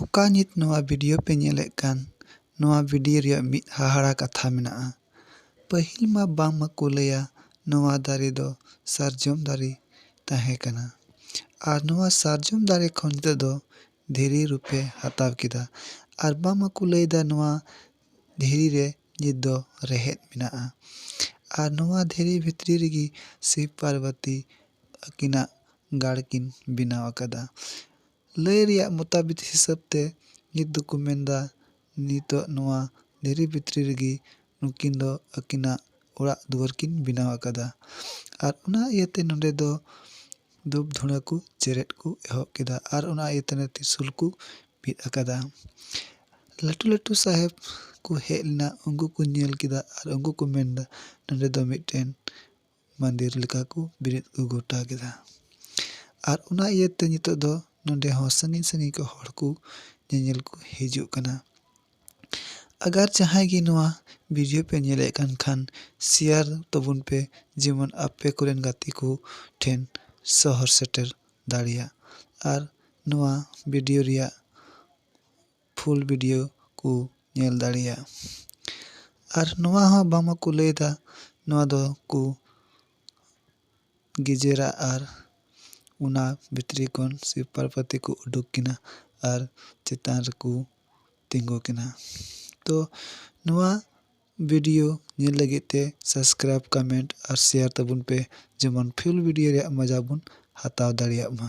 ᱚᱠᱟ ᱱᱤᱛ ᱱᱚᱣᱟ ᱵᱷᱤᱰᱤᱭᱳ ᱯᱮ ᱧᱮᱞᱮᱫ ᱠᱟᱱ, ᱱᱚᱣᱟ ᱵᱷᱤᱰᱤᱭᱳ ᱨᱮᱭᱟᱜ ᱢᱤᱫ ᱦᱟᱦᱟᱲᱟ ᱠᱟᱛᱷᱟ ᱢᱮᱱᱟᱜᱼᱟ᱾ ᱯᱟᱹᱦᱤᱞ ᱢᱟ ᱵᱟᱝᱢᱟᱠᱚ ᱞᱟᱹᱭᱟ ᱱᱚᱣᱟ ᱫᱟᱨᱮ ᱫᱚ ᱥᱟᱨᱡᱚᱢ ᱫᱟᱨᱮ ᱛᱟᱦᱮᱸ ᱠᱟᱱᱟ ᱟᱨ ᱱᱚᱣᱟ ᱥᱟᱨᱡᱚᱢ ᱫᱟᱨᱮ ᱠᱷᱚᱱ ᱱᱤᱛᱚᱜ ᱫᱚ ᱫᱷᱤᱨᱤ ᱨᱩᱯᱮ ᱦᱟᱛᱟᱣ ᱠᱮᱫᱟ ᱟᱨ ᱵᱟᱝᱢᱟᱠᱚ ᱞᱟᱹᱭᱫᱟ ᱱᱚᱣᱟ ᱫᱷᱤᱨᱤ ᱨᱮ ᱱᱤᱛ ᱫᱚ ᱨᱮᱦᱮᱫ ᱢᱮᱱᱟᱜᱼᱟ ᱟᱨ ᱱᱚᱣᱟ ᱫᱷᱤᱨᱤ ᱵᱷᱤᱛᱨᱤ ᱨᱮᱜᱮ ᱥᱤᱵ ᱯᱟᱨᱵᱚᱛᱤ ᱟᱹᱠᱤᱱᱟᱜ ᱜᱟᱲ ᱠᱤᱱ ᱵᱮᱱᱟᱣ ᱟᱠᱟᱫᱟ᱾ ᱞᱟᱹᱭ ᱨᱮᱭᱟᱜ ᱢᱚᱛᱟᱵᱤᱠ ᱦᱤᱥᱟᱹᱵ ᱛᱮ ᱱᱤᱛ ᱫᱚᱠᱚ ᱢᱮᱱᱫᱟ ᱱᱤᱛᱚᱜ ᱱᱚᱣᱟ ᱫᱷᱤᱨᱤ ᱵᱷᱤᱛᱨᱤ ᱨᱮᱜᱮ ᱱᱩᱠᱤᱱ ᱫᱚ ᱟᱹᱠᱤᱱᱟᱜ ᱚᱲᱟᱜ ᱫᱩᱣᱟᱹᱨ ᱠᱤᱱ ᱵᱮᱱᱟᱣ ᱟᱠᱟᱫᱟ ᱟᱨ ᱚᱱᱟ ᱤᱭᱟᱹᱛᱮ ᱱᱚᱸᱰᱮ ᱫᱚ ᱫᱷᱩᱯ ᱫᱷᱩᱲᱟᱹ ᱠᱚ ᱪᱮᱨᱮᱡ ᱠᱚ ᱮᱦᱚᱵ ᱠᱮᱫᱟ ᱟᱨ ᱚᱱᱟ ᱤᱭᱟᱹᱛᱮ ᱛᱨᱤᱥᱩᱞ ᱠᱚ ᱵᱤᱫ ᱟᱠᱟᱫᱟ᱾ ᱞᱟᱹᱴᱩ ᱞᱟᱹᱴᱩ ᱥᱟᱦᱮᱵ ᱠᱚ ᱦᱮᱡ ᱞᱮᱱᱟ, ᱩᱱᱠᱩ ᱠᱚ ᱧᱮᱞ ᱠᱮᱫᱟ ᱟᱨ ᱩᱱᱠᱩ ᱠᱚ ᱢᱮᱱᱫᱟ ᱱᱚᱸᱰᱮ ᱫᱚ ᱢᱤᱫᱴᱮᱱ ᱢᱚᱱᱫᱤᱨ ᱞᱮᱠᱟ ᱠᱚ ᱵᱮᱨᱮᱫ ᱠᱚ ᱜᱚᱴᱟ ᱠᱮᱫᱟ ᱟᱨ ᱚᱱᱟ ᱤᱭᱟᱹᱛᱮ ᱱᱤᱛᱚᱜ ᱫᱚ ᱱᱚᱸᱰᱮ ᱦᱚᱸ ᱥᱟᱺᱜᱤᱧ ᱥᱟᱺᱜᱤᱧ ᱠᱷᱚᱱ ᱦᱚᱲ ko ᱧᱮᱧᱮᱞ ko ᱦᱤᱡᱩᱜ ᱠᱟᱱᱟ᱾ ᱟᱜᱟᱨ ᱡᱟᱦᱟᱸᱭ ᱜᱮ ᱱᱚᱣᱟ ᱵᱷᱤᱰᱤᱭᱳ ᱯᱮ ᱧᱮᱞᱮᱫ ᱠᱟᱱ ᱠᱷᱟᱱ ᱥᱮᱭᱟᱨ ᱛᱟᱵᱚᱱ ᱯᱮ, ᱡᱮᱢᱚᱱ ᱟᱯᱮ ᱠᱚᱨᱮᱱ ᱜᱟᱛᱮ ko ᱴᱷᱮᱱ ᱥᱚᱦᱚᱨ ᱥᱮᱴᱮᱨ ᱫᱟᱲᱮᱭᱟᱜ ᱟᱨ ᱱᱚᱣᱟ ᱵᱷᱤᱰᱤᱭᱳ ᱨᱮᱭᱟᱜ ᱯᱷᱩᱞ ᱵᱷᱤᱰᱤᱭᱳ ko ᱧᱮᱞ ᱫᱟᱲᱮᱭᱟᱜ᱾ ᱟᱨ ᱱᱚᱣᱟ ᱦᱚᱸ ᱵᱟᱝᱢᱟᱠᱚ ᱞᱟᱹᱭᱫᱟ ᱱᱚᱣᱟ ᱫᱚ ᱠᱚ ᱜᱮᱡᱮᱨᱟ ᱟᱨ ᱚᱱᱟ ᱵᱷᱤᱛᱨᱤ ᱠᱷᱚᱱ ᱥᱤᱵ ᱯᱟᱨᱵᱚᱛᱤ ᱠᱚ ᱩᱰᱩᱠ ᱠᱤᱱᱟ ᱟᱨ ᱪᱮᱛᱟᱱ ᱨᱮᱠᱚ ᱛᱤᱸᱜᱩ ᱠᱤᱱᱟ᱾ ᱛᱚ ᱱᱚᱣᱟ ᱵᱷᱤᱰᱤᱭᱳ ᱧᱮᱞ ᱞᱟᱹᱜᱤᱫ ᱛᱮ ᱥᱟᱵᱥᱠᱨᱟᱭᱤᱵ, ᱠᱚᱢᱮᱱᱴ ᱟᱨ ᱥᱮᱭᱟᱨ ᱛᱟᱵᱚᱱ ᱯᱮ, ᱡᱮᱢᱚᱱ ᱯᱷᱩᱞ ᱵᱷᱤᱰᱤᱭᱳ ᱨᱮᱭᱟᱜ ᱢᱚᱡᱟ ᱵᱚᱱ ᱦᱟᱛᱟᱣ ᱫᱟᱲᱮᱭᱟᱜ ᱢᱟ।